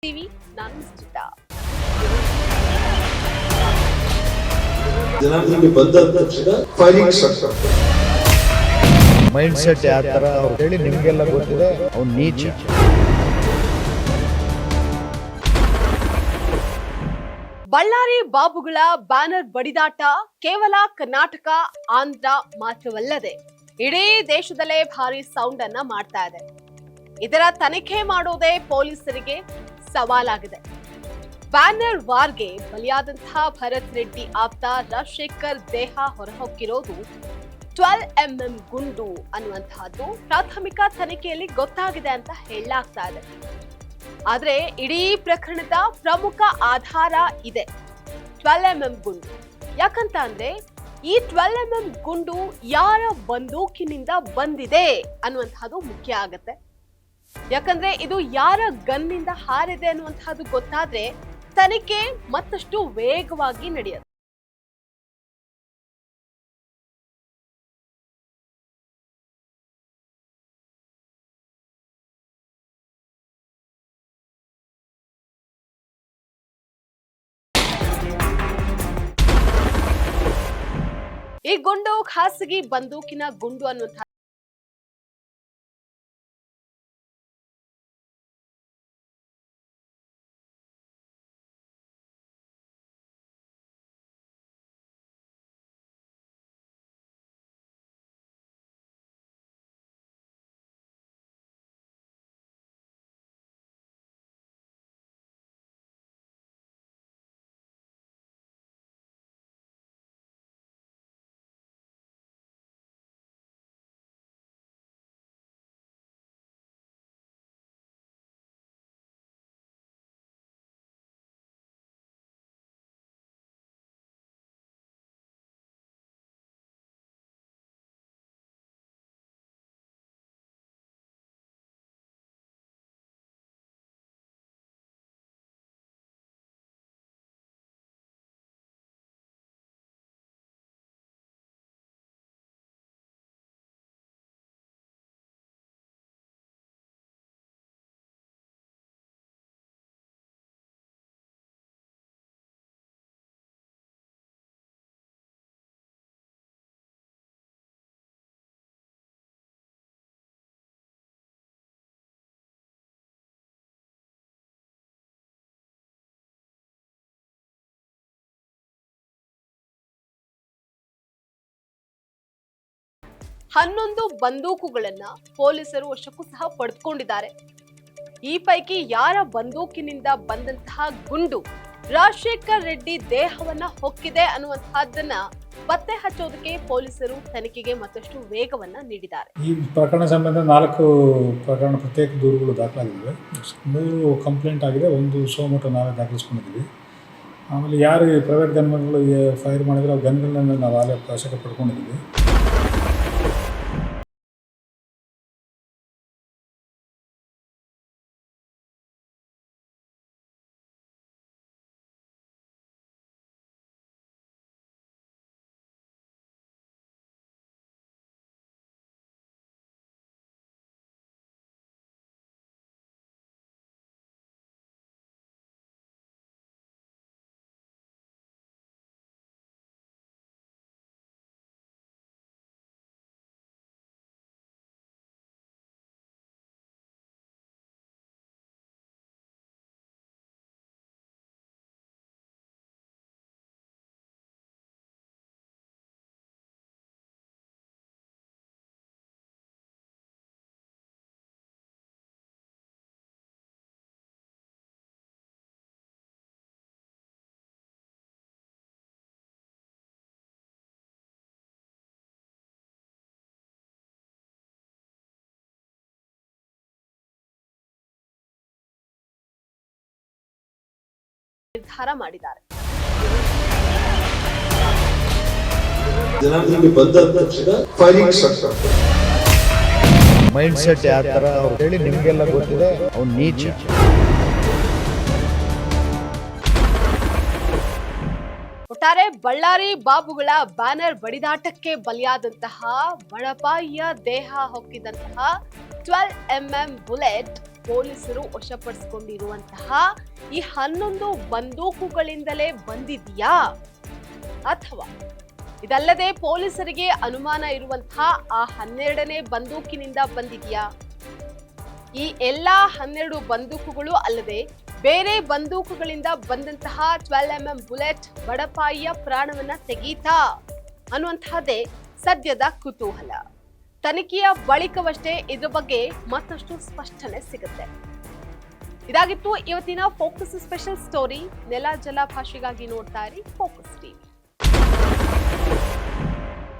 TV ನಾನು ನಿಶ್ಚಿತ. ಜನಾರ್ದನ್ಗೆ ಬಂದ ತಕ್ಷಣ ಫೈರಿಂಗ್ ಸ್ಟಾರ್ಟ್. ಮೈಂಡ್ ಸೆಟ್ ಯಾವ ತರ ಅವ್ರು ಹೇಳಿ ನಿಮ್ಗೆಲ್ಲ ಗೊತ್ತಿದೆ. ಅವ್ನು ನೀಚ. ಬಳ್ಳಾರಿ ಬಾಬುಗಳ ಬ್ಯಾನರ್ ಬಡಿದಾಟ ಕೇವಲ ಕರ್ನಾಟಕ ಆಂಧ್ರ ಮಾತ್ರವಲ್ಲದೆ ಇಡೀ ದೇಶದಲ್ಲೇ ಭಾರಿ ಸೌಂಡ್ ಅನ್ನ ಮಾಡ್ತಾ ಇದೆ. ಇದರ ತನಿಖೆ ಮಾಡೋದೇ ಪೊಲೀಸರಿಗೆ ಸವಾಲಾಗಿದೆ. ಬ್ಯಾನರ್ ವಾರ್ಗೆ ಬಲಿಯಾದಂತಹ ಭರತ್ ರೆಡ್ಡಿ ಆಪ್ತ ರಾಜಶೇಖರ್ ದೇಹ ಹೊರಹೊಕ್ಕಿರೋದು 12mm ಗುಂಡು ಅನ್ನುವಂತಹದ್ದು ಪ್ರಾಥಮಿಕ ತನಿಖೆಯಲ್ಲಿ ಗೊತ್ತಾಗಿದೆ ಅಂತ ಹೇಳಲಾಗ್ತಾ ಇದೆ. ಆದ್ರೆ ಇಡೀ ಪ್ರಕರಣದ ಪ್ರಮುಖ ಆಧಾರ ಇದೆ 12mm ಗುಂಡು. ಯಾಕಂತ ಅಂದ್ರೆ ಈ 12mm ಗುಂಡು ಯಾರ ಬಂದೂಕಿನಿಂದ ಬಂದಿದೆ ಅನ್ನುವಂತಹದ್ದು ಮುಖ್ಯ ಆಗತ್ತೆ. ಯಾಕಂದ್ರೆ ಇದು ಯಾರ ಗನ್ನಿಂದ ಹಾರಿದೆ ಅನ್ನುವಂತಹದ್ದು ಗೊತ್ತಾದ್ರೆ ತನಿಖೆ ಮತ್ತಷ್ಟು ವೇಗವಾಗಿ ನಡೆಯುತ್ತೆ. ಈ ಗುಂಡು ಖಾಸಗಿ ಬಂದೂಕಿನ ಗುಂಡು ಅನ್ನುವಂತಹ ಹನ್ನೊಂದು ಬಂದೂಕುಗಳನ್ನ ಪೊಲೀಸರು ವಶಕ್ಕೂ ಸಹ ಪಡೆದುಕೊಂಡಿದ್ದಾರೆ. ಈ ಪೈಕಿ ಯಾರ ಬಂದೂಕಿನಿಂದ ಬಂದಂತಹ ಗುಂಡು ರಾಜಶೇಖರ್ ರೆಡ್ಡಿ ದೇಹವನ್ನ ಹೊಕ್ಕಿದೆ ಅನ್ನುವಂತಹದ್ದನ್ನ ಪತ್ತೆ ಹಚ್ಚೋದಕ್ಕೆ ಪೊಲೀಸರು ತನಿಖೆಗೆ ಮತ್ತಷ್ಟು ವೇಗವನ್ನ ನೀಡಿದ್ದಾರೆ. ಈ ಪ್ರಕರಣ ಸಂಬಂಧ 4 ಪ್ರಕರಣ ಪ್ರತ್ಯೇಕ ದೂರುಗಳು ದಾಖಲಾಗಿವೆ. 3 ಕಂಪ್ಲೇಂಟ್ ಆಗಿದೆ, 1 ಸೋಮೋಟೋ ನಾವೇ ದಾಖಲಿಸ್ಕೊಂಡಿದ್ದೀವಿ. ಆಮೇಲೆ ಯಾರು ಪ್ರೈವೇಟ್ ಗನ್ಗಳು ಫೈರ್ ಮಾಡಿದ್ರೆ ಆ ಗನ್ಗಳನ್ನ ನಾವು ಆಲೇ ವಶಕ್ಕೆ ಪಡ್ಕೊಂಡಿದ್ದೀವಿ. ನಿರ್ಧಾರ ಮಾಡಿದ್ದಾರೆ. ಜನಾರ್ದನ್ಗೆ ಬಂದ ತಕ್ಷಣ ಫೈರಿಂಗ್ ಸ್ಟಾರ್ಟ್. ಮೈಂಡ್ ಸೆಟ್ ಯಾವ ತರ ಅವ್ರು ಹೇಳಿ ನಿಮ್ಗೆಲ್ಲ ಗೊತ್ತಿದೆ. ಅವ್ನು ನೀಚ. ಒಟ್ಟಾರೆ ಬಳ್ಳಾರಿ ಬಾಬುಗಳ ಬ್ಯಾನರ್ ಬಡಿದಾಟಕ್ಕೆ ಬಲಿಯಾದಂತಹ ಬಡಪಾಯಿಯ ದೇಹ ಹೊಕ್ಕಿದಂತಹ 12mm ಬುಲೆಟ್ ಪೊಲೀಸರು ವಶಪಡಿಸಿಕೊಂಡಿರುವಂತಹ ಈ 11 ಬಂದೂಕುಗಳಿಂದಲೇ ಬಂದಿದೆಯಾ ಅಥವಾ ಇದಲ್ಲದೆ ಪೊಲೀಸರಿಗೆ ಅನುಮಾನ ಇರುವಂತಹ ಆ 12ನೇ ಬಂದೂಕಿನಿಂದ ಬಂದಿದೆಯಾ? ಈ ಎಲ್ಲಾ 12 ಬಂದೂಕುಗಳು ಅಲ್ಲದೆ ಬೇರೆ ಬಂದೂಕುಗಳಿಂದ ಬಂದಂತಹ 12mm ಬುಲೆಟ್ ಬಡಪಾಯಿಯ ಪ್ರಾಣವನ್ನ ತೆಗೀತಾ ಅನ್ನುವಂತಹದ್ದೇ ಸದ್ಯದ ಕುತೂಹಲ. ತನಿಖೆಯ ಬಳಿಕವಷ್ಟೇ ಇದರ ಬಗ್ಗೆ ಮತ್ತಷ್ಟು ಸ್ಪಷ್ಟನೆ ಸಿಗುತ್ತೆ. ಇದಾಗಿತ್ತು ಇವತ್ತಿನ ಫೋಕಸ್ ಸ್ಪೆಷಲ್ ಸ್ಟೋರಿ. ನೆಲ ಜಲ ಭಾಷೆಗಾಗಿ ನೋಡ್ತಾ ಇರಿ ಫೋಕಸ್ ಟಿವಿ.